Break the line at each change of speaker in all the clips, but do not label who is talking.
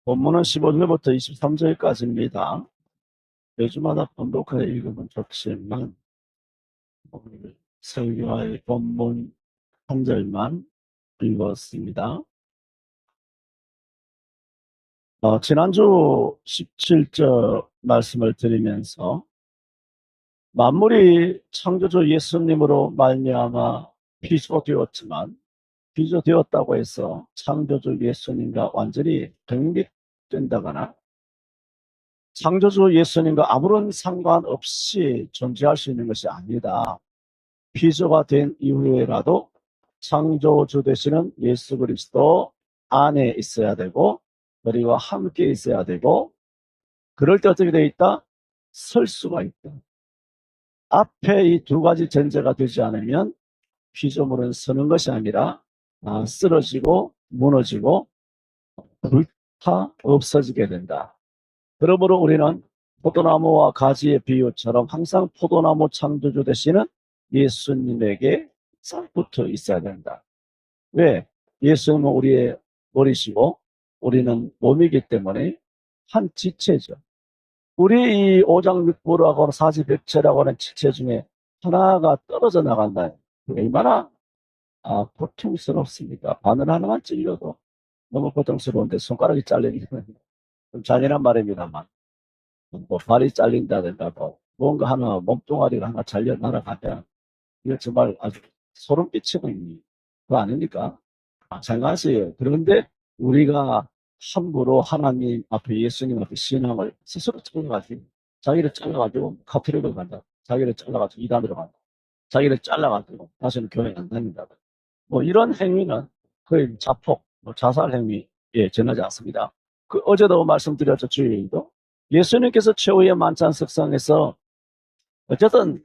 본문은 15절부터 23절까지입니다. 매주마다 번독하여 읽으면 좋지만 오늘 설교할 본문 한 절만 읽었습니다. 지난주 17절 말씀을 드리면서 만물이 창조주 예수님으로 말미암아 피조되었지만 피조되었다고 해서 창조주 예수님과 완전히 독립된다거나 창조주 예수님과 아무런 상관없이 존재할 수 있는 것이 아니다. 피조가 된 이후에라도 창조주 되시는 예수 그리스도 안에 있어야 되고 그리고 함께 있어야 되고 그럴 때 어떻게 되어 있다? 설 수가 있다. 앞에 이 두 가지 전제가 되지 않으면 피조물은 서는 것이 아니라 쓰러지고 무너지고 불타 없어지게 된다. 그러므로 우리는 포도나무와 가지의 비유처럼 항상 포도나무 창조주 되시는 예수님에게 싹 붙어 있어야 된다. 왜? 예수님은 우리의 머리시고 우리는 몸이기 때문에 한 지체죠. 우리 이 오장육부라고 하는 사지백체라고 하는 지체 중에 하나가 떨어져 나간다. 얼마나 고통스럽습니까? 바늘 하나만 찔려도 너무 고통스러운데 손가락이 잘리는 좀 잔인한 말입니다만 뭐 발이 잘린다든가 뭔가 하나 몸뚱아리가 하나 잘려 날아가면 이거 정말 아주 소름 끼치는 거 아닙니까? 마찬가지예요. 그런데 우리가 함부로 하나님 앞에 예수님 앞에 신앙을 스스로 잘라가지고 자기를 잘라가지고 카트리로 간다. 자기를 잘라가지고 이단으로 간다. 자기를 잘라가지고 다시는 교회 안 다닌다. 뭐 이런 행위는 거의 자폭, 자살 행위에 지나지 않습니다. 어제도 말씀드렸죠. 주일도 예수님께서 최후의 만찬 석상에서 어쨌든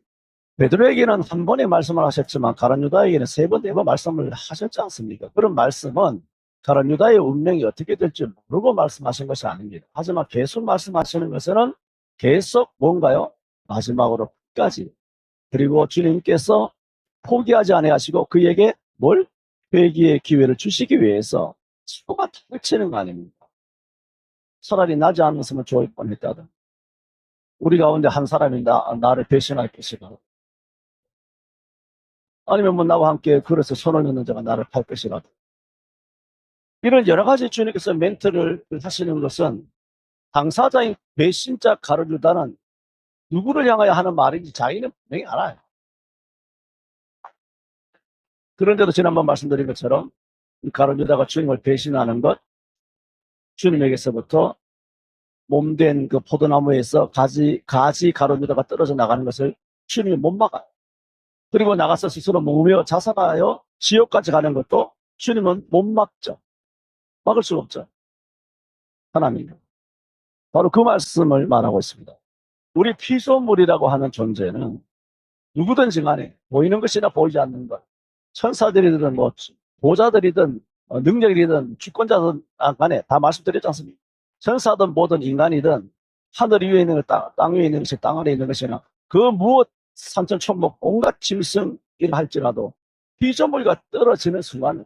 베드로에게는 한 번의 말씀을 하셨지만 가룟 유다에게는 세 번, 네 번 말씀을 하셨지 않습니까? 그런 말씀은 가룟 유다의 운명이 어떻게 될지 모르고 말씀하신 것이 아닙니다. 하지만 계속 말씀하시는 것은 계속 뭔가요? 마지막으로 끝까지. 그리고 주님께서 포기하지 아니하시고 그에게 뭘? 회개의 기회를 주시기 위해서 수고가 닥치는 거 아닙니까? 차라리 나지 않았으면 좋을 뻔했다든. 우리 가운데 한 사람이 나를 배신할 것이다. 아니면 뭐 나와 함께 그래서 손을 넣는 자가 나를 팔 것이라도. 이런 여러 가지 주님께서 멘트를 하시는 것은 당사자인 배신자 가룟 유다는 누구를 향하여 하는 말인지 자기는 분명히 알아요. 그런데도 지난번 말씀드린 것처럼 가룟 유다가 주님을 배신하는 것, 주님에게서부터 몸된 그 포도나무에서 가지 가룟 유다가 떨어져 나가는 것을 주님이 못 막아요. 그리고 나가서 스스로 먹으며 자살하여 지옥까지 가는 것도 주님은 못 막죠. 막을 수가 없죠. 하나님. 바로 그 말씀을 말하고 있습니다. 우리 피조물이라고 하는 존재는 누구든지 간에 보이는 것이나 보이지 않는 것, 천사들이든 뭐 보좌들이든 능력이든 주권자든 간에 다 말씀드렸지 않습니까? 천사든 뭐든 인간이든 하늘 위에 있는 것, 땅 위에 있는 것이 땅 아래 있는 것이나 그 무엇 산천초목 온갖 짐승이라 할지라도 피조물과 떨어지는 순간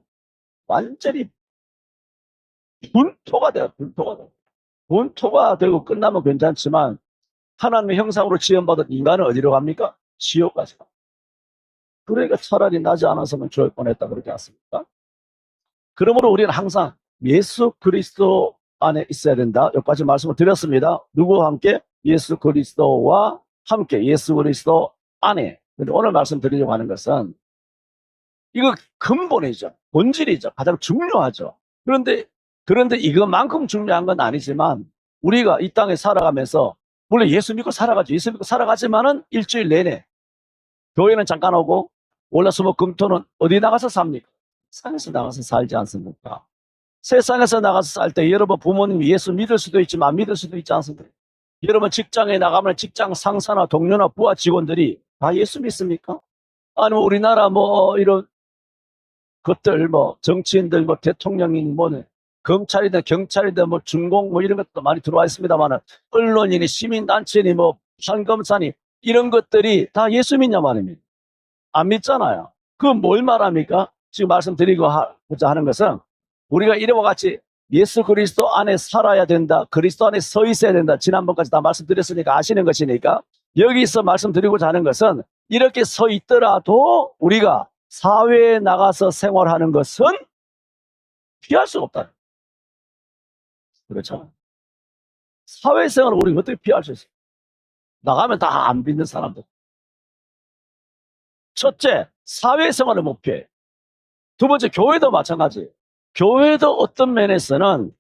완전히 분토가 돼요. 분토가 돼요. 분토가 되고 끝나면 괜찮지만 하나님의 형상으로 지음받은 인간은 어디로 갑니까? 지옥까지 갑니다. 그러니까 차라리 나지 않았으면 좋을 뻔했다 그러지 않습니까? 그러므로 우리는 항상 예수 그리스도 안에 있어야 된다. 여기까지 말씀을 드렸습니다. 누구와 함께? 예수 그리스도와 함께 예수 그리스도 안에. 근데 오늘 말씀드리려고 하는 것은 이거 근본이죠. 본질이죠. 가장 중요하죠. 그런데 이것만큼 중요한 건 아니지만 우리가 이 땅에 살아가면서 물론 예수 믿고 살아가죠. 예수 믿고 살아가지만은 일주일 내내 교회는 잠깐 오고 월화수목금토는 어디 나가서 삽니까? 세상에서 나가서 살지 않습니까? 세상에서 나가서 살 때 여러분 부모님이 예수 믿을 수도 있지만 안 믿을 수도 있지 않습니까? 여러분 직장에 나가면 직장 상사나 동료나 부하 직원들이 다 예수 믿습니까? 아니면 우리나라 뭐 이런 것들 뭐 정치인들 뭐 대통령인 뭐는 검찰이든 경찰이든 뭐 준공 뭐 이런 것도 많이 들어와 있습니다만 언론인이 시민단체니 뭐 판검사니 이런 것들이 다 예수 믿냐 말입니다. 안 믿잖아요. 그건 뭘 말합니까? 지금 말씀드리고자 하는 것은 우리가 이와 같이 예수 그리스도 안에 살아야 된다. 그리스도 안에 서 있어야 된다. 지난번까지 다 말씀드렸으니까 아시는 것이니까 여기서 말씀드리고자 하는 것은 이렇게 서 있더라도 우리가 사회에 나가서 생활하는 것은 피할 수가 없다. 그렇죠? 사회생활을 우리가 어떻게 피할 수 있어요? 나가면 다 안 믿는 사람들. 첫째, 사회생활을 못 피해. 두 번째, 교회도 마찬가지. 교회도 어떤 면에서는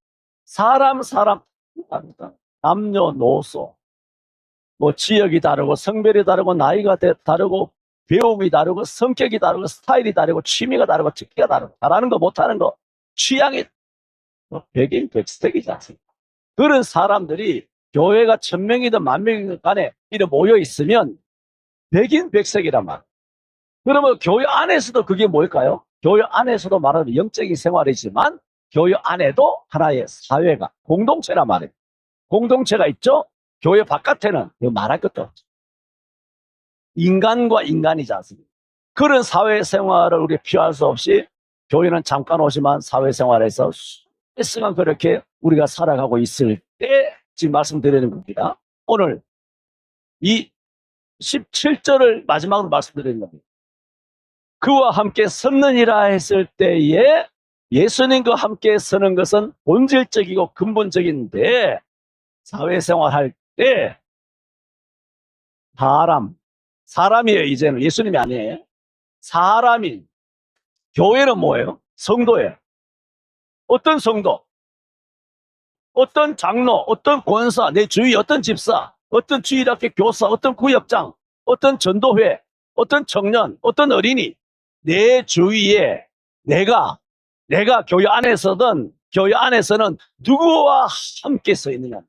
사람, 남녀노소, 뭐 지역이 다르고 성별이 다르고 나이가 다르고 배움이 다르고 성격이 다르고 스타일이 다르고 취미가 다르고 특기가 다르고 잘하는 거 못하는 거 취향이 뭐 백인 백스택이지 않습니까? 그런 사람들이 교회가 1000명이든 10,000명이든 간에 이래 모여 있으면 백인 백색이란 말. 그러면 교회 안에서도 그게 뭘까요? 교회 안에서도 말하는 영적인 생활이지만 교회 안에도 하나의 사회가 공동체란 말이에요. 공동체가 있죠. 교회 바깥에는 말할 것도 없죠. 인간과 인간이지 않습니까? 그런 사회생활을 우리 피할 수 없이 교회는 잠깐 오지만 사회생활에서 수십 시간 그렇게 우리가 살아가고 있을 때 지금 말씀드리는 겁니다. 오늘 이 17절을 마지막으로 말씀드리는 겁니다. 그와 함께 섰느니라 했을 때에 예수님과 함께 서는 것은 본질적이고 근본적인데 사회생활 할 때 사람이에요. 이제는 예수님이 아니에요. 사람이 교회는 뭐예요? 성도예요. 어떤 성도? 어떤 장로, 어떤 권사, 내 주위 어떤 집사, 어떤 주일학교 교사, 어떤 구역장, 어떤 전도회, 어떤 청년, 어떤 어린이 내 주위에 내가 교회 안에서는 누구와 함께 서 있느냐.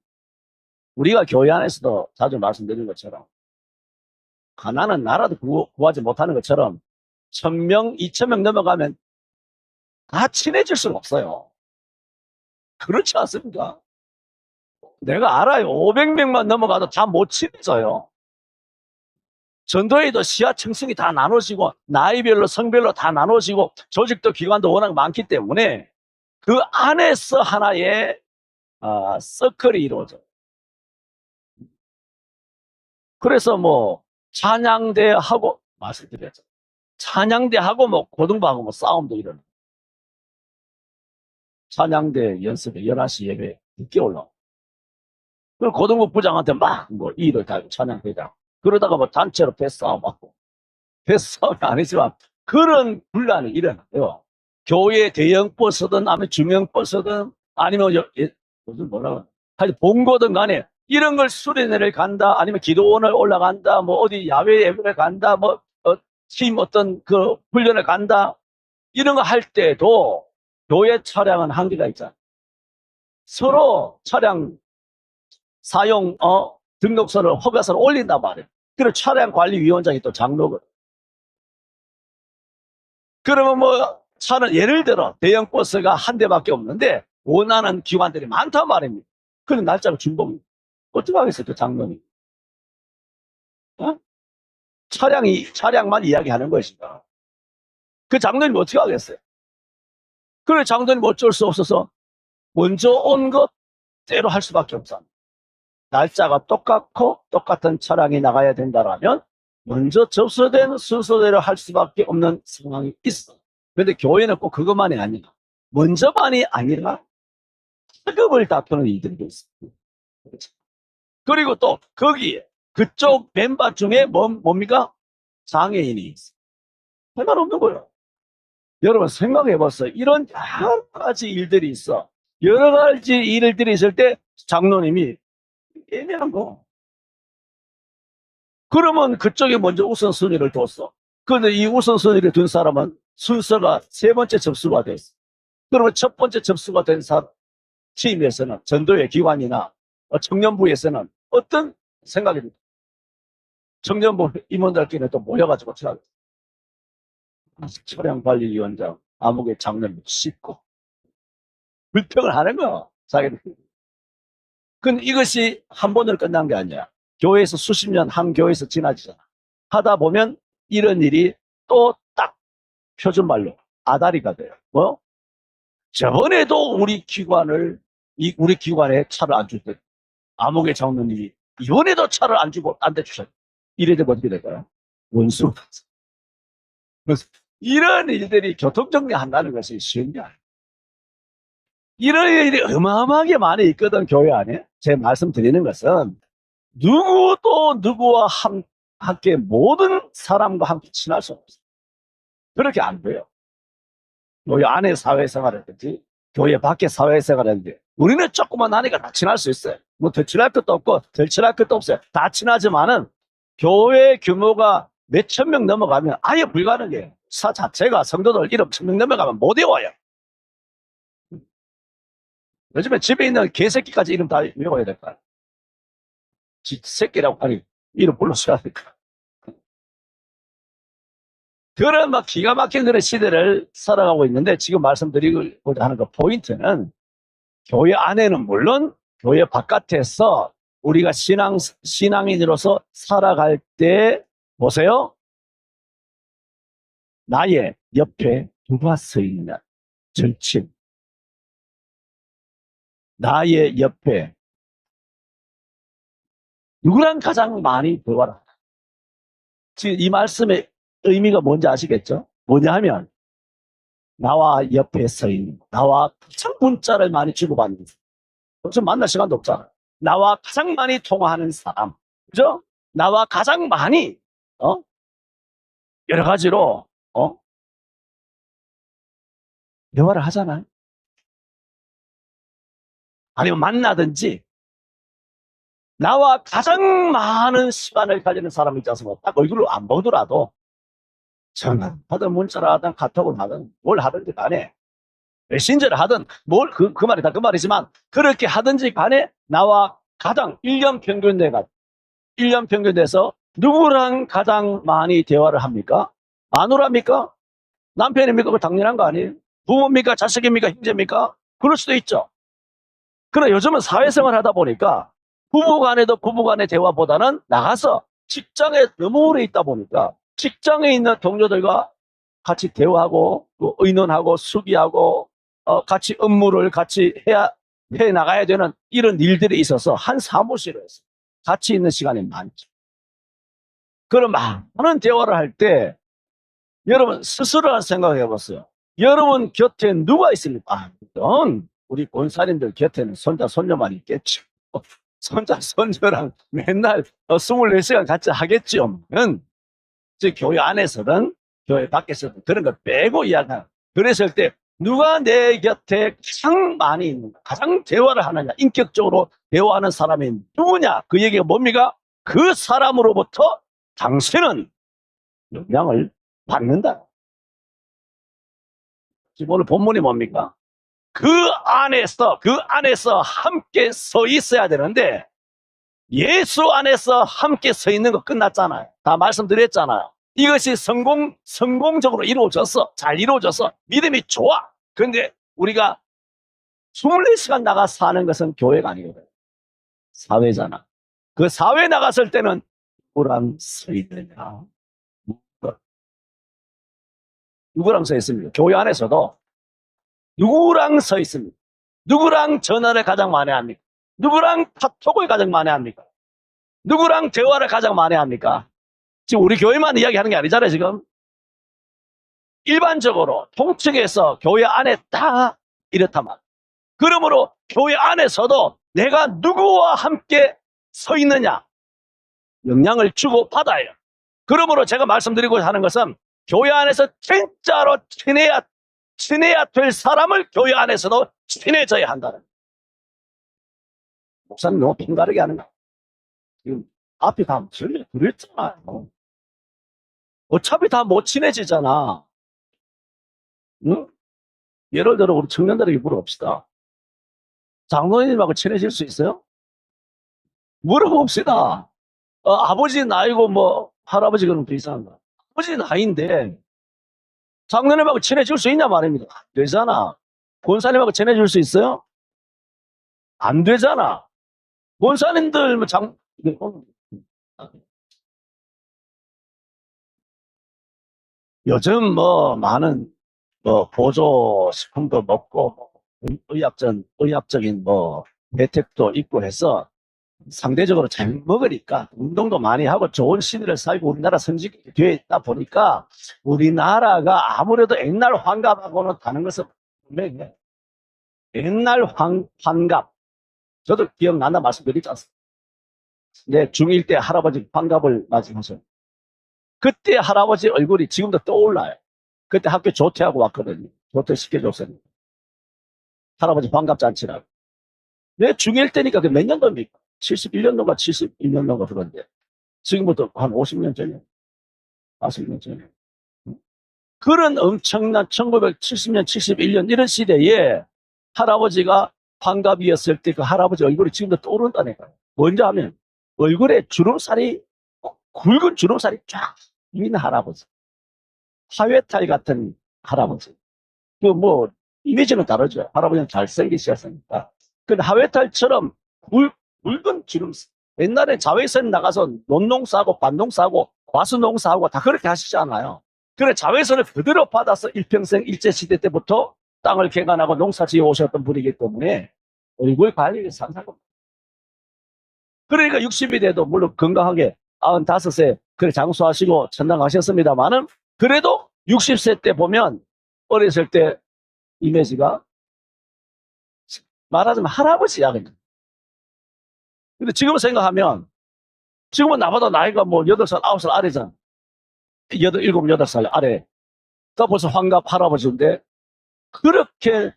우리가 교회 안에서도 자주 말씀드리는 것처럼 가난한 나라도 구하지 못하는 것처럼 1000명, 2000명 넘어가면 다 친해질 수가 없어요. 그렇지 않습니까? 내가 알아요. 500명만 넘어가도 다 못 친해져요. 전도회도 시야 층층이 다 나눠지고 나이별로 성별로 다 나눠지고 조직도 기관도 워낙 많기 때문에 그 안에서 하나의 서클이 이루어져요. 그래서 뭐 찬양대하고 말씀드렸죠. 찬양대하고 뭐 고등부하고 뭐 싸움도 일어나요. 찬양대 연습에 11시 예배 늦게 올라오고 그 고등부 부장한테 막 뭐 일을 달고 찬양대장 그러다가 뭐 단체로 패싸움 받고 패싸움이 아니지만 그런 분란이 일어나요. 교회 대형 버스든 아니면 중형 버스든 아니면 무슨 뭐라고 하여튼 본고든 간에 이런 걸 수련회를 간다 아니면 기도원을 올라간다 뭐 어디 야외 예배를 간다 뭐 팀 어떤 그 훈련을 간다 이런 거 할 때도 교회 차량은 한계가 있잖아요. 서로 차량 사용 등록서를 허가서를 올린단 말이에요. 그리고 차량관리위원장이 또 장로거든. 그러면 뭐 차는 예를 들어 대형 버스가 한 대밖에 없는데 원하는 기관들이 많단 말입니다. 그런 날짜가 준범입니다. 어떻게 하겠어요, 그 장로님? 어? 차량만 이야기하는 것인가? 그 장로님 어떻게 하겠어요? 그래 장로님 어쩔 수 없어서 먼저 온 것대로 할 수밖에 없어. 날짜가 똑같고 똑같은 차량이 나가야 된다라면 먼저 접수된 순서대로 할 수밖에 없는 상황이 있어. 그런데 교회는 꼭 그것만이 아니라 먼저만이 아니라 차급을 다투는 이들도 있습니다. 그리고 또 거기에 그쪽 멤버 중에 뭡니까? 장애인이 있어. 상관없는 거예요. 여러분 생각해 봤어요. 이런 여러 가지 일들이 있어. 여러 가지 일들이 있을 때 장로님이 애매한 거. 그러면 그쪽에 먼저 우선순위를 뒀어. 그런데 이 우선순위를 둔 사람은 순서가 세 번째 접수가 됐어. 그러면 첫 번째 접수가 된 팀에서는 전도회 기관이나 청년부에서는 어떤 생각이 듭니까? 청년부 임원들끼리 또 모여가지고 차량관리위원장 아무개 장로님 씹고 불평을 하는 거야. 자기들. 근데 이것이 한 번으로 끝난 게 아니야. 교회에서 수십 년 한 교회에서 지나지잖아. 하다 보면 이런 일이 또 딱 표준말로 아다리가 돼요. 뭐? 저번에도 우리 기관에 차를 안 줄 때, 암흑의 장로님이 이번에도 차를 안 주고 딴 데 주셨어요. 이래 되면 어떻게 될까요? 원수. 그래서 이런 일들이 교통정리한다는 것이 쉬운 게 아니에요. 이런 일이 어마어마하게 많이 있거든, 교회 안에. 제 말씀드리는 것은 누구도 누구와 함께 모든 사람과 함께 친할 수 없어요. 그렇게 안 돼요. 교회 안에 사회생활이든지 교회 밖에 사회생활이든지 우리는 조금만 나니까 다 친할 수 있어요. 뭐 더 친할 것도 없고 덜 친할 것도 없어요. 다 친하지만은 교회 규모가 몇천 명 넘어가면 아예 불가능해요. 사 자체가 성도들 1억 1,000명 넘어가면 못 외워요. 요즘에 집에 있는 개새끼까지 이름 다 외워야 될까요? 새끼라고 하니 이름 불러줘야 될까? 그런 막 기가 막힌 그런 시대를 살아가고 있는데 지금 말씀드리고자 하는 그 포인트는 교회 안에는 물론 교회 바깥에서 우리가 신앙인으로서 살아갈 때 보세요. 나의 옆에 누가 서 있느냐. 절친. 나의 옆에 누구랑 가장 많이 대화를 하냐. 지금 이 말씀의 의미가 뭔지 아시겠죠? 뭐냐 하면 나와 옆에 서 있는 나와 가장 문자를 많이 주고받는 요즘 만날 시간도 없잖아. 나와 가장 많이 통화하는 사람. 그죠? 나와 가장 많이, 어? 여러 가지로, 대화를 하잖아요. 아니면 만나든지, 나와 가장 많은 시간을 가지는 사람이 있어서 딱 얼굴을 안 보더라도, 전화하든 문자를 하든 카톡을 하든 뭘 하든지 간에, 메신저를 하든 그 말이 다 그 말이지만, 그렇게 하든지 간에 나와 가장 1년 평균 내가 1년 평균 돼서 누구랑 가장 많이 대화를 합니까? 마누라입니까? 남편입니까? 그거 당연한 거 아니에요? 부모입니까? 자식입니까? 형제입니까? 그럴 수도 있죠. 그러나 요즘은 사회생활 하다 보니까 부부간에도 부부간의 대화보다는 나가서 직장에 너무 오래 있다 보니까 직장에 있는 동료들과 같이 대화하고 또 의논하고 수기하고 같이 업무를 같이 해 나가야 되는 이런 일들이 있어서 한 사무실에서 같이 있는 시간이 많죠. 그럼 많은 대화를 할 때 여러분 스스로 생각해 보세요. 여러분 곁에 누가 있습니까? 물론 우리 권사님들 곁에는 손자 손녀만 있겠죠. 손자 손녀랑 맨날 24시간 같이 하겠죠. 즉 교회 안에서든 교회 밖에서든 그런 걸 빼고 이야기하는. 그랬을 때 누가 내 곁에 가장 많이 있는가, 가장 대화를 하느냐, 인격적으로 대화하는 사람이 누구냐, 그 얘기가 뭡니까? 그 사람으로부터 당신은 영향을 받는다. 지금 오늘 본문이 뭡니까? 그 안에서 함께 서 있어야 되는데, 예수 안에서 함께 서 있는 거 끝났잖아요. 다 말씀드렸잖아요. 이것이 성공적으로 이루어졌어. 잘 이루어져서 믿음이 좋아. 그런데 우리가 24시간 나가 사는 것은 교회가 아니거든. 사회잖아. 그 사회 나갔을 때는 누구랑 서 있느냐. 누구랑 서 있습니까? 교회 안에서도 누구랑 서 있습니까? 누구랑 전화를 가장 많이 합니까? 누구랑 카톡을 가장 많이 합니까? 누구랑 대화를 가장 많이 합니까? 지금 우리 교회만 이야기하는 게 아니잖아요, 지금. 일반적으로 통칭해서 교회 안에 다 이렇단 말이에요. 그러므로 교회 안에서도 내가 누구와 함께 서 있느냐 영향을 주고 받아요. 그러므로 제가 말씀드리고 하는 것은 교회 안에서 진짜로 친해야 될 사람을 교회 안에서도 친해져야 한다는. 목사님 너무 핑가르게 하는 거. 지금 앞에 다 그랬잖아요. 어차피 다 못 친해지잖아. 응? 예를 들어 우리 청년들에게 물어봅시다. 장로님하고 친해질 수 있어요? 물어봅시다. 아버지 나이고 뭐 할아버지 그런 비슷한가? 아버지 나이인데 장로님하고 친해질 수 있냐 말입니다. 안 되잖아. 권사님하고 친해질 수 있어요? 안 되잖아. 권사님들 뭐 요즘 뭐 많은 뭐 보조식품도 먹고 뭐 의학적인 뭐 혜택도 있고 해서 상대적으로 잘 먹으니까 운동도 많이 하고 좋은 시대를 살고 우리나라 선진국이 되어 있다 보니까 우리나라가 아무래도 옛날 환갑하고는 다른 것은 분명히 옛날 환갑 저도 기억난다 말씀드리지 않습니까? 내 중1 때 할아버지 환갑을 맞이하셔. 그때 할아버지 얼굴이 지금도 떠올라요. 그때 학교 조퇴하고 왔거든요. 조퇴 시켜줬어요. 할아버지 환갑잔치라고. 내 중1 때니까 그 몇 년도입니까? 71년도가 71년도가 그런데. 지금부터 한 50년 전이에요. 40년 전에. 그런 엄청난 1970년, 71년 이런 시대에 할아버지가 환갑이었을 때 그 할아버지 얼굴이 지금도 떠오른다니까요. 뭔지 하면 얼굴에 주름살이, 굵은 주름살이 쫙 있는 할아버지. 하회탈 같은 할아버지. 그 뭐, 이미지는 다르죠. 할아버지는 잘생기셨으니까. 근데 하회탈처럼 굵은 주름살. 옛날에 자외선 나가서 논농 싸고, 반농 싸고, 과수농 싸고 다 그렇게 하시잖아요. 그래, 자외선을 그대로 받아서 일평생 일제시대 때부터 땅을 개간하고 농사 지어 오셨던 분이기 때문에 얼굴 관리가 상상합니다. 그러니까 60이 돼도 물론 건강하게 95세 그래 장수하시고 천당 가셨습니다만은 그래도 60세 때 보면 어렸을 때 이미지가 말하자면 할아버지야 그냥. 근데 지금 생각하면 지금은 나보다 나이가 뭐 8살 9살 아래잖아. 7, 8살 아래. 또 벌써 환갑 할아버지인데 그렇게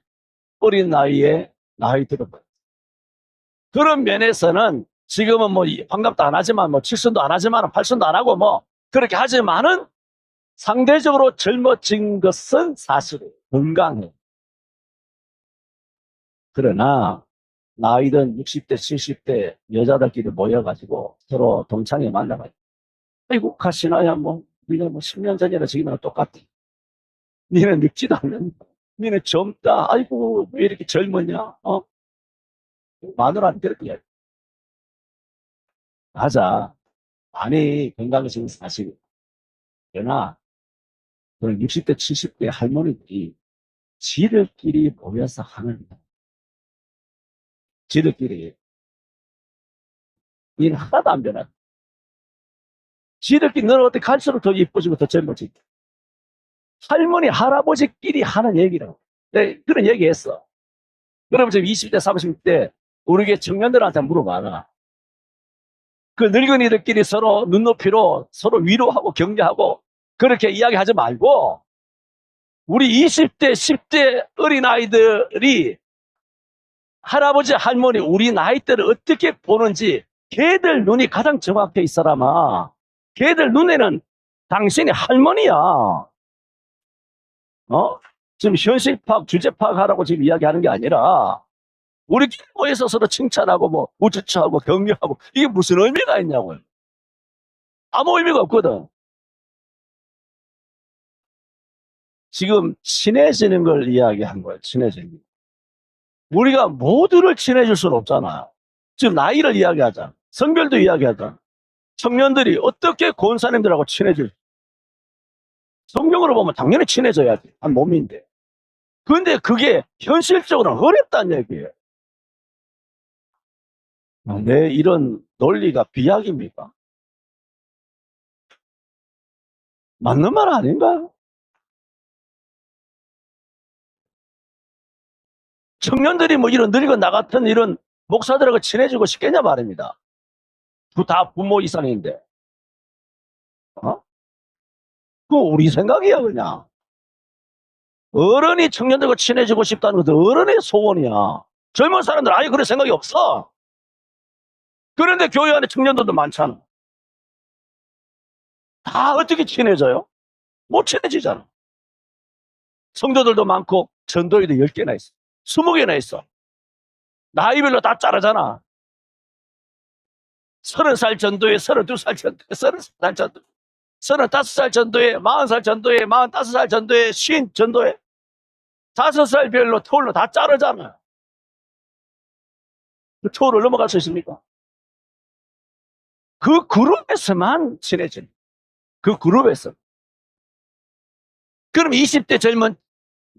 어린 나이에 나이 들어버려. 그런 면에서는 지금은 뭐 환갑도 안 하지만 뭐 칠순도 안 하지만 팔순도 안 하고 뭐 그렇게 하지만은 상대적으로 젊어진 것은 사실이에요. 건강해. 그러나 나이든 60대, 70대 여자들끼리 모여가지고 서로 동창회 만나가지고 아이고 가시나야 뭐 니네 뭐 10년 전이나 지금이랑 똑같아. 니네 늙지도 않는다. 니네 젊다. 아이고 왜 이렇게 젊었냐? 마누라한테 그렇게 이야기. 맞아. 많이 건강해지는 사실이야. 그러나 그런 60대, 70대 할머니들이 지들끼리 모여서 하는 지들끼리 일 하나도 안 변한. 지들끼리 너는 어떻게 갈수록 더 이뻐지고 더 젊어지고. 할머니, 할아버지끼리 하는 얘기라고. 네, 그런 얘기 했어. 그러면 지금 20대, 30대 우리 게 청년들한테 물어봐라. 그 늙은이들끼리 서로 눈높이로 서로 위로하고 격려하고 그렇게 이야기하지 말고 우리 20대, 10대 어린아이들이 할아버지, 할머니, 우리 나이대를 어떻게 보는지 걔들 눈이 가장 정확해 이 사람아. 걔들 눈에는 당신이 할머니야. 지금 현실 파악, 주제 파악하라고 지금 이야기하는 게 아니라 우리끼리 모여서 서로 칭찬하고 뭐 우쭈쭈하고 격려하고 이게 무슨 의미가 있냐고요. 아무 의미가 없거든. 지금 친해지는 걸 이야기한 거예요. 친해지는 거. 우리가 모두를 친해질 수는 없잖아요. 지금 나이를 이야기하자. 성별도 이야기하자. 청년들이 어떻게 권사님들하고 친해질 성경으로 보면 당연히 친해져야지. 한 몸인데. 근데 그게 현실적으로는 어렵다는 얘기예요. 내 이런 논리가 비약입니까? 맞는 말 아닌가? 청년들이 뭐 이런 늙은 나 같은 이런 목사들하고 친해지고 싶겠냐 말입니다. 다 부모 이상인데. 어? 그거 우리 생각이야, 그냥. 어른이 청년들과 친해지고 싶다는 것은 어른의 소원이야. 젊은 사람들 아예 그런 생각이 없어. 그런데 교회 안에 청년들도 많잖아. 다 어떻게 친해져요? 못 친해지잖아. 성도들도 많고 전도회도 10개나 있어. 20개나 있어. 나이별로 다 자르잖아. 30살 전도회, 32살 전도회, 30살 전도회, 35살 전도회, 40살 전도회, 45살 전도회, 50 전도회. 5살별로 터울로 다 자르잖아. 그 터울을 넘어갈 수 있습니까? 그 그룹에서만 친해지는. 그 그룹에서. 그럼 20대 젊은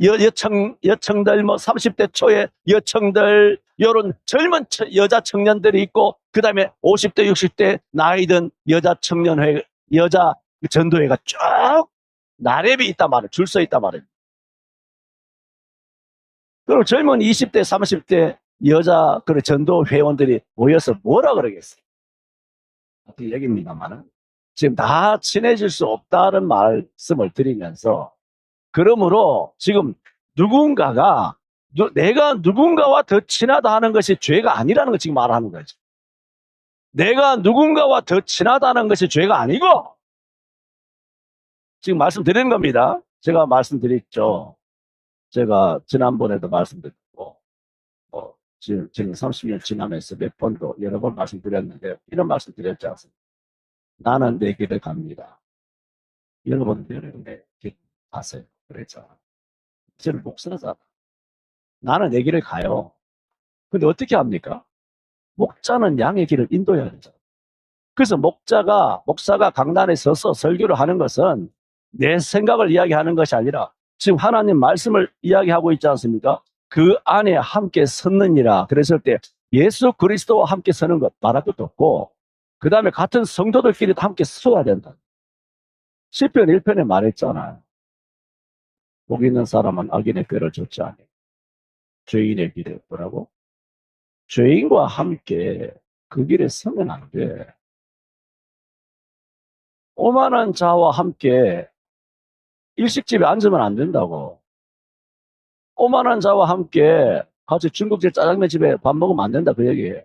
여청들, 뭐 30대 초의 여청들, 요런 젊은 여자 청년들이 있고, 그 다음에 50대, 60대 나이 든 여자 청년회, 여자 전도회가 쭉 나랩이 있단 말이에요. 줄 서 있단 말이에요. 그리고 젊은 20대, 30대 여자 그 전도 회원들이 모여서 뭐라 그러겠어요? 같은 얘기입니다만은 지금 다 친해질 수 없다는 말씀을 드리면서, 그러므로 지금 누군가가 내가 누군가와 더 친하다 하는 것이 죄가 아니라는 걸 지금 말하는 거죠. 내가 누군가와 더 친하다는 것이 죄가 아니고 지금 말씀드리는 겁니다. 제가 말씀드렸죠. 제가 지난번에도 말씀드렸고, 지금 30년 지나면서 몇 번도 여러 번 말씀드렸는데, 이런 말씀 드렸지 않습니까? 나는 내 길을 갑니다. 여러분들은 내 길 가세요. 그랬잖아. 저는 목사잖아. 나는 내 길을 가요. 근데 어떻게 합니까? 목자는 양의 길을 인도해야 되잖아. 그래서 목사가 강단에 서서 설교를 하는 것은 내 생각을 이야기하는 것이 아니라 지금 하나님 말씀을 이야기하고 있지 않습니까? 그 안에 함께 섰느니라 그랬을 때 예수 그리스도와 함께 서는 것 말할 것도 없고, 그 다음에 같은 성도들끼리도 함께 서야 된다. 시편 1편에 말했잖아요. 복 있는 사람은 악인의 꾀를 좇지 아니 죄인의 길에 뭐라고? 죄인과 함께 그 길에 서면 안 돼. 오만한 자와 함께 일식집에 앉으면 안 된다고. 오만한 자와 함께 같이 중국집 짜장면 집에 밥 먹으면 안 된다, 그 얘기예요.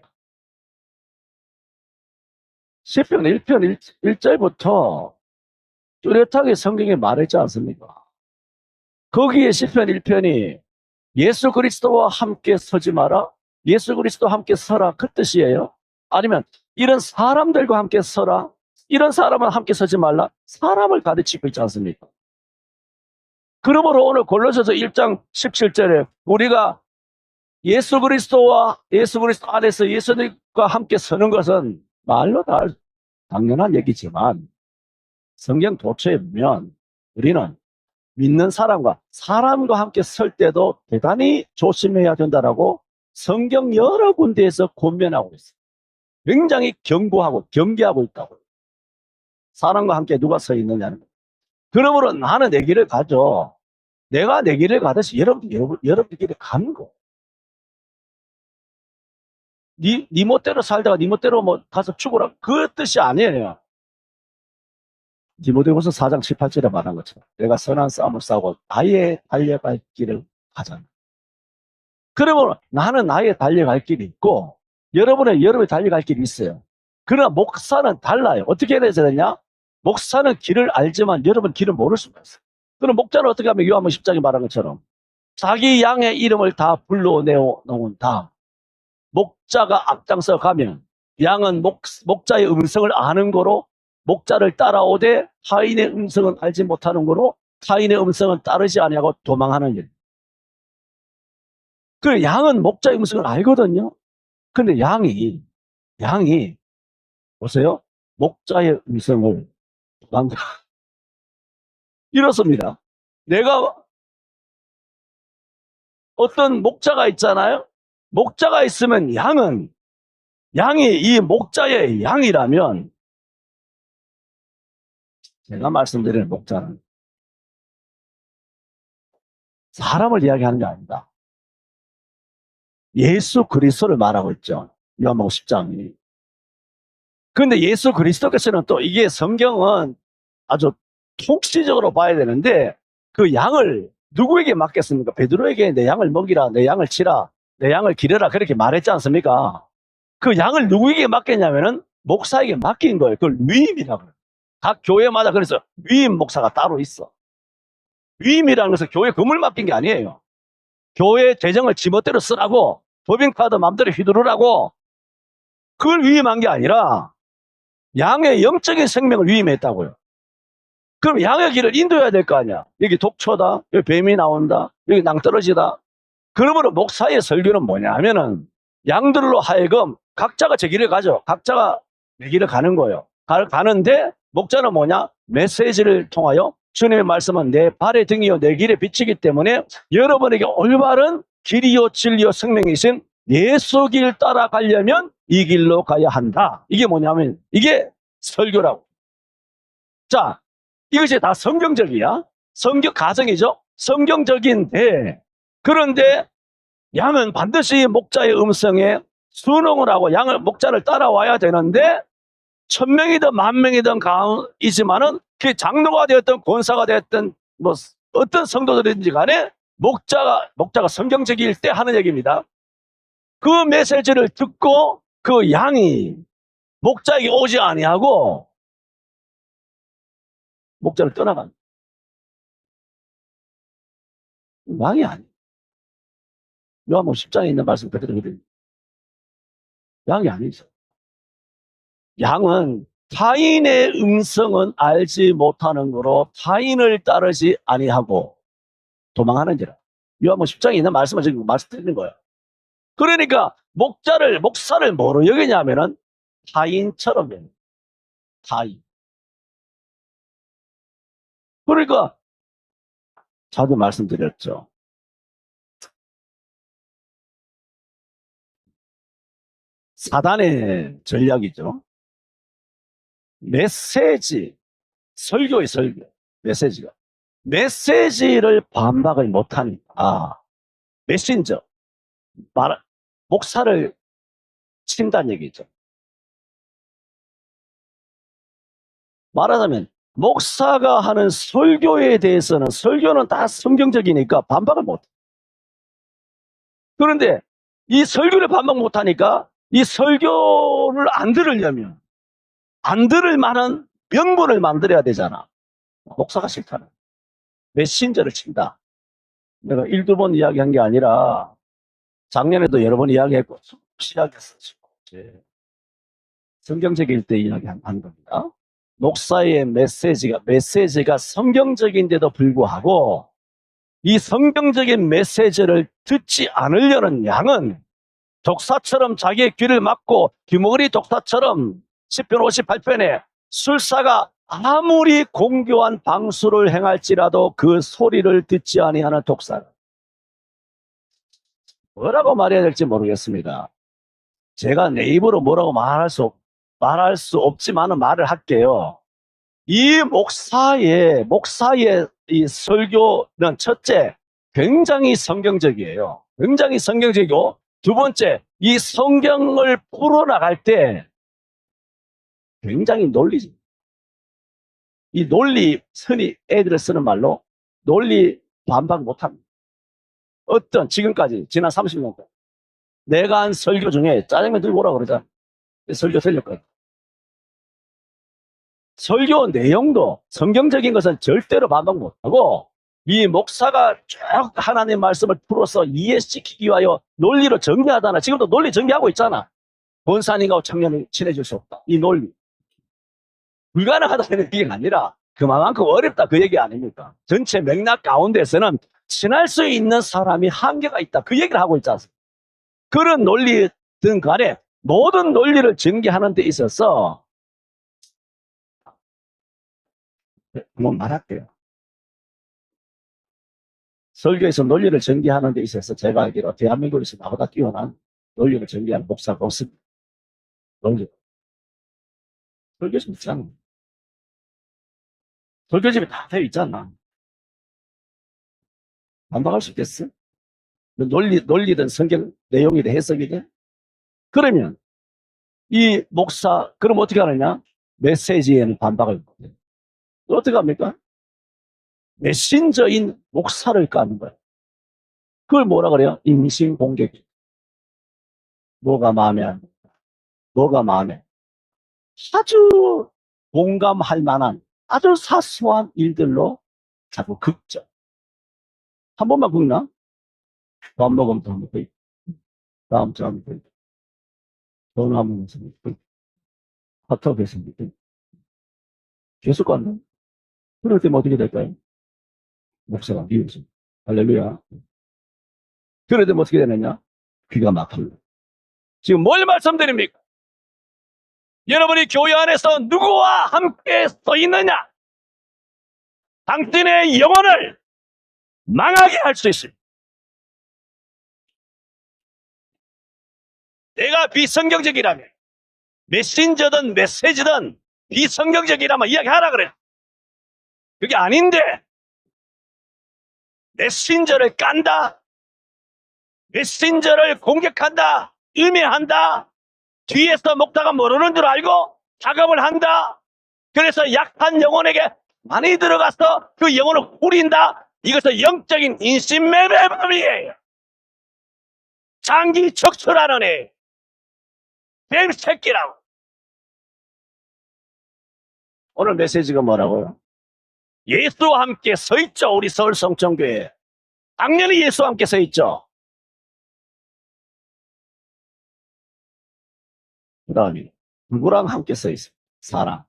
시편 1편 1절부터 뚜렷하게 성경에 말했지 않습니까? 거기에 시편 1편이 예수 그리스도와 함께 서지 마라, 예수 그리스도와 함께 서라, 그 뜻이에요? 아니면 이런 사람들과 함께 서라, 이런 사람은 함께 서지 말라, 사람을 가르치고 있지 않습니까? 그러므로 오늘 골로새서 1장 17절에 우리가 예수 그리스도 안에서 예수님과 함께 서는 것은 말로 다 당연한 얘기지만, 성경 도처에 보면 우리는 믿는 사람과 함께 설 때도 대단히 조심해야 된다라고 성경 여러 군데에서 권면하고 있어요. 굉장히 경고하고 경계하고 있다고요. 사람과 함께 누가 서 있느냐는 거예요. 그러므로 나는 내 길을 가죠. 내가 내 길을 가듯이 여러분들끼리 가는 거. 네 멋대로 살다가 네 멋대로 뭐 가서 죽어라, 그 뜻이 아니에요. 디모데후서 4장 18절에 말한 것처럼 내가 선한 싸움을 싸우고 나의 달려갈 길을 가잖아. 그러면 나는 나의 달려갈 길이 있고 여러분의 달려갈 길이 있어요. 그러나 목사는 달라요. 어떻게 해야 되냐? 목사는 길을 알지만 여러분 길을 모를 수가 있어요. 그럼 목자는 어떻게 하면 요한복음 10장에 말한 것처럼 자기 양의 이름을 다 불러내어 놓은 다음 목자가 앞장서 가면 양은 목자의 음성을 아는 거로 목자를 따라오되 타인의 음성은 알지 못하는 거로 타인의 음성은 따르지 아니하고 도망하는 일. 그 양은 목자의 음성을 알거든요. 근데 양이 보세요. 목자의 음성을 도망가. 이렇습니다. 내가 어떤 목자가 있잖아요. 목자가 있으면 양이 이 목자의 양이라면, 제가 말씀드리는 목자는 사람을 이야기하는 게 아니다. 예수 그리스도를 말하고 있죠. 요한복음 10장이. 그런데 예수 그리스도께서는 또 이게 성경은 아주 통치적으로 봐야 되는데 그 양을 누구에게 맡겼습니까? 베드로에게 내 양을 먹이라, 내 양을 치라, 내 양을 기르라 그렇게 말했지 않습니까? 그 양을 누구에게 맡겼냐면은 목사에게 맡긴 거예요. 그걸 위임이라고 해요. 각 교회마다 그래서 위임 목사가 따로 있어. 위임이라는 것은 교회 건물 맡긴 게 아니에요. 교회 재정을 지멋대로 쓰라고, 법인카드 마음대로 휘두르라고, 그걸 위임한 게 아니라 양의 영적인 생명을 위임했다고요. 그럼 양의 길을 인도해야 될 거 아니야. 여기 독초다, 여기 뱀이 나온다, 여기 낭떠러지다. 그러므로 목사의 설교는 뭐냐 하면은 양들로 하여금 각자가 제 길을 가죠. 각자가 내 길을 가는 거예요. 가는데 목자는 뭐냐? 메시지를 통하여 주님의 말씀은 내 발의 등이요 내 길에 비치기 때문에 여러분에게 올바른 길이요 진리요 생명이신 예수 길 따라가려면 이 길로 가야 한다. 이게 뭐냐면 이게 설교라고. 자, 이것이 다 성경적이야. 성경 가정이죠. 성경적인데 그런데 양은 반드시 목자의 음성에 순응을 하고 목자를 따라와야 되는데 1000명이든 10,000명이든 이지만은 그 장로가 되었든 권사가 되었든 뭐 어떤 성도들인지 간에 목자가 성경적일 때 하는 얘기입니다. 그 메시지를 듣고 그 양이 목자에게 오지 아니하고 목자를 떠나간 양이 아니에요. 요한복음 10장에 있는 말씀 그대로 믿습니다. 양이 아니죠. 양은 타인의 음성은 알지 못하는 거로 타인을 따르지 아니하고 도망하는지라. 요한복음 10장에 있는 말씀을 지금 말씀드리는 거예요. 그러니까 목사를 뭐로 여기냐면은 타인처럼 여기는 타인. 그러니까 자주 말씀드렸죠. 사단의 전략이죠. 설교의 설교, 메시지를 반박을 못하니까 메신저, 목사를 친다는 얘기죠. 말하자면 목사가 하는 설교에 대해서는 설교는 다 성경적이니까 반박을 못해. 그런데 이 설교를 반박 못하니까 이 설교를 안 들으려면 안 들을 만한 명분을 만들어야 되잖아. 목사가 싫다는 메신저를 친다. 내가 1~2번 이야기한 게 아니라 작년에도 여러 번 이야기했고 이야기했어. 성경적일 때 이야기한 겁니다. 목사의 메시지가 성경적인데도 불구하고 이 성경적인 메시지를 듣지 않으려는 양은 독사처럼 자기의 귀를 막고 귀머거리 독사처럼 시편 58편에 술사가 아무리 공교한 방수를 행할지라도 그 소리를 듣지 아니하는 독사. 뭐라고 말해야 될지 모르겠습니다. 제가 내 입으로 뭐라고 말할 수 없지만은 말을 할게요. 이 목사의 이 설교는 첫째, 굉장히 성경적이에요. 굉장히 성경적이고, 두 번째, 이 성경을 풀어나갈 때 굉장히 논리적. 이 논리, 흔히 애들을 쓰는 말로 논리 반박 못합니다. 지난 30년 동안 내가 한 설교 중에 짜장면 들고 오라고 그러자. 설교 들렸거든. 설교 내용도 성경적인 것은 절대로 반박 못하고 이 목사가 쭉 하나님의 말씀을 풀어서 이해시키기 위하여 논리로 전개하잖아. 지금도 논리 전개하고 있잖아. 권사님과 청년이 친해질 수 없다. 이 논리. 불가능하다는 얘기가 아니라 그만큼 어렵다 그 얘기 아닙니까? 전체 맥락 가운데서는 친할 수 있는 사람이 한계가 있다. 그 얘기를 하고 있지 않습니까? 그런 논리든 간에 모든 논리를 전개하는 데 있어서 한번 말할게요. 설교에서 논리를 전개하는 데 있어서 제가 알기로 대한민국에서 나보다 뛰어난 논리를 전개하는 목사가 없습니다. 논리. 설교집이 있잖아. 설교집이 다 되어 있잖아. 반박할 수 있겠어? 논리든 성경 내용이든 해석이든? 그러면 이 목사, 그럼 어떻게 하느냐? 메시지에는 반박을 못해. 어떻게 합니까? 메신저인 목사를 까는 거야. 그걸 뭐라 그래요? 인신공격. 뭐가 마음에 안 든다. 뭐가 마음에. 아주 공감할 만한 아주 사소한 일들로 자꾸 긁죠. 한 번만 긁나? 밥 먹으면 더 먹고 있고, 다음 주에 먹고 있고, 전화 먹으면서 먹고 있고, 카톡에서 먹고 있고. 계속 간다. 그럴 때면 어떻게 될까요? 목사가 미워져. 할렐루야. 그럴 때면 어떻게 되느냐? 귀가 막힙니다. 지금 뭘 말씀드립니까? 여러분이 교회 안에서 누구와 함께 서 있느냐?
당신의 영혼을 망하게 할 수 있습니다. 내가 비성경적이라면, 메신저든 메시지든 비성경적이라면 이야기하라 그래. 그게 아닌데 메신저를 깐다, 메신저를 공격한다, 음해한다, 뒤에서 목사가 모르는 줄 알고 작업을 한다. 그래서 약한 영혼에게 많이 들어가서 그 영혼을 후린다. 이것은 영적인 인신매매범이에요. 장기 적출하는 애, 뱀 새끼라고.
오늘 메시지가 뭐라고요?
예수와 함께 서 있죠. 우리 서울 성천교회 당연히 예수와 함께 서 있죠.
그 다음에 누구랑 함께 서 있어요? 사랑.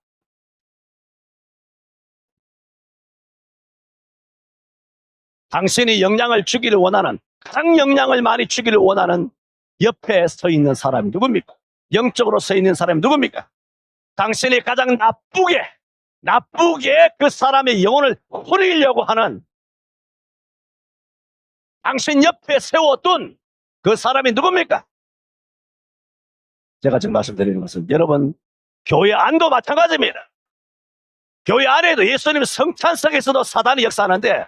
당신이 영향을 주기를 원하는, 가장 영향을 많이 주기를 원하는 옆에 서 있는 사람이 누굽니까? 영적으로 서 있는 사람이 누굽니까? 당신이 가장 나쁘게 그 사람의 영혼을 후리려고 하는, 당신 옆에 세워둔 그 사람이 누굽니까?
제가 지금 말씀드리는 것은 여러분
교회 안도 마찬가지입니다. 교회 안에도 예수님 성찬석에서도 사단이 역사하는데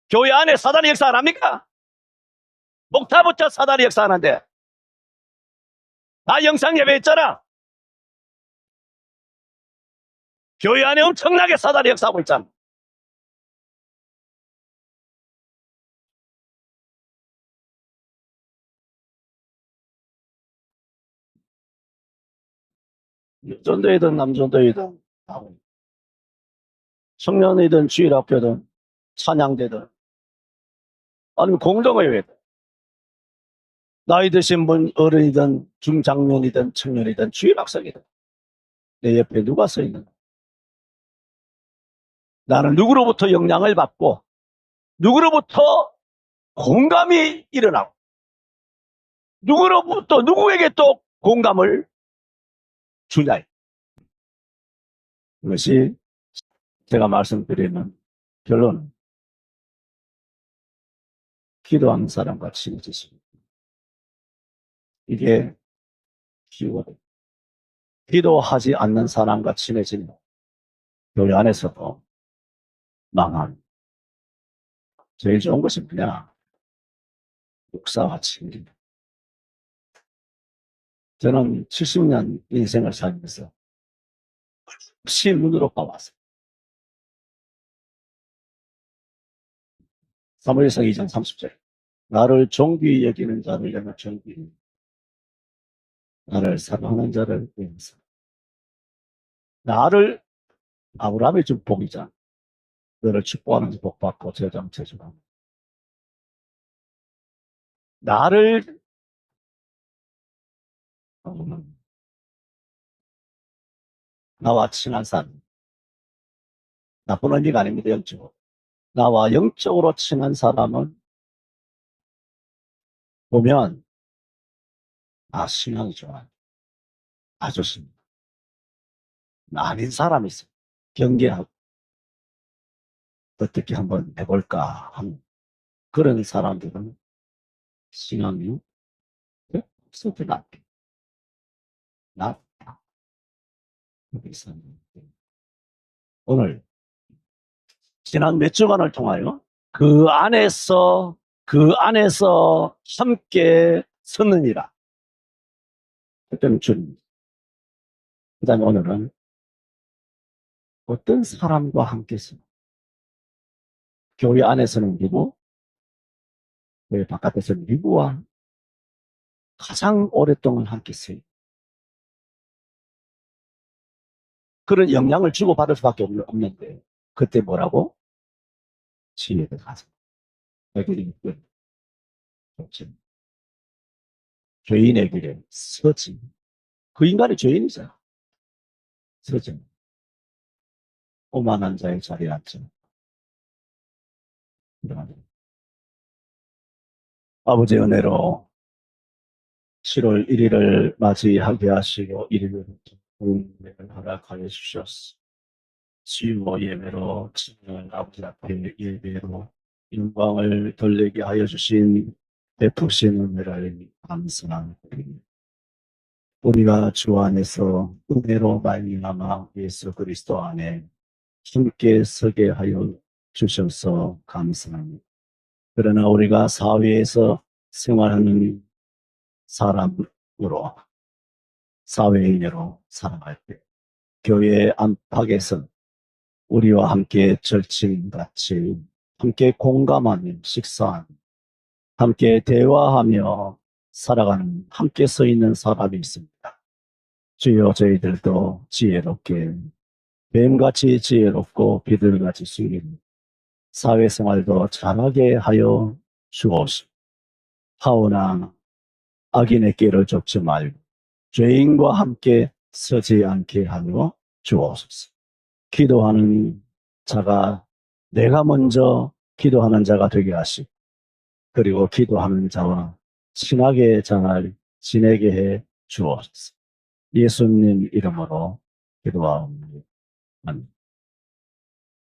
교회 안에 사단이 역사 안 합니까? 목타부터 사단이 역사하는데 나 영상 예배 했잖아. 교회 안에 엄청나게 사단이 역사하고 있잖아.
전도이든 남전도이든 청년이든 주일학교든 찬양대든 아니면 공동의회든 나이 드신 분 어른이든 중장년이든 청년이든 주일학생이든 내 옆에 누가 서 있는가? 나는 누구로부터 영향을 받고 누구로부터 공감이 일어나고 누구로부터 누구에게 또 공감을 주냐. 그것이 제가 말씀드리는 결론은 기도하는 사람과 친해지십니다. 이게 키워드. 기도하지 않는 사람과 친해지면 교회 안에서도 망한. 제일 좋은 것은 그냥 목사와 친해집니다. 저는 70년 인생을 살면서 없이 눈으로 봐왔어요. 사무엘상 2장 30절. 나를 존귀히 여기는 자를 내가 존귀히, 나를 사랑하는 자를 위해서. 나를, 아브라함이 준 복이잖아. 너를 축복하는 자 복받고 저장 제주하는. 나를 나와 친한 사람, 나쁜 의미가 아닙니다. 영적으로 나와 영적으로 친한 사람은 보면 신앙이 좋아요. 좋습니다. 아닌 사람이 있어요. 경계하고 어떻게 한번 해볼까 하는 그런 사람들은 신앙이 없어도 낫다. 오늘 지난 몇 주간을 통하여 그 안에서 함께 섰느니라. 그때는 주님. 그 다음에 오늘은 어떤 사람과 함께 서 교회 안에서는 누구, 교회 바깥에서는 누구와 가장 오랫동안 함께 서요. 그런 영향을 주고받을 수밖에 없는데 그때 뭐라고? 지혜를 가져. 여기 죄인의 길에 서지. 그 인간이 죄인이잖아. 서지. 오만한 자의 자리에 앉지. 아버지의 은혜로 7월 1일을 맞이하게 하시고 1일을 허락하여 주셨어. 수요 예배로 주님을 아버지 앞에 예배로 영광을 돌리게 하여 주신 베푸신 은혜를 감사합니다. 우리가 주 안에서 은혜로 말미암아 예수 그리스도 안에 함께 서게 하여 주셔서 감사합니다. 그러나 우리가 사회에서 생활하는 사람으로 사회인으로 살아갈 때 교회 안팎에서 우리와 함께 절친같이 함께 공감하며 식사하며 함께 대화하며 살아가는 함께 서 있는 사람이 있습니다. 주여 저희들도 지혜롭게 뱀같이 지혜롭고 비둘같이 숨기는 사회생활도 잘하게 하여 주옵시고 하오나 악인의 길을 쫓지 말고 죄인과 함께 서지 않게 하여 주옵소서. 기도하는 자가 내가 먼저 기도하는 자가 되게 하시고 그리고 기도하는 자와 친하게 잘 지내게 해 주옵소서. 예수님 이름으로 기도하옵니다. 아멘.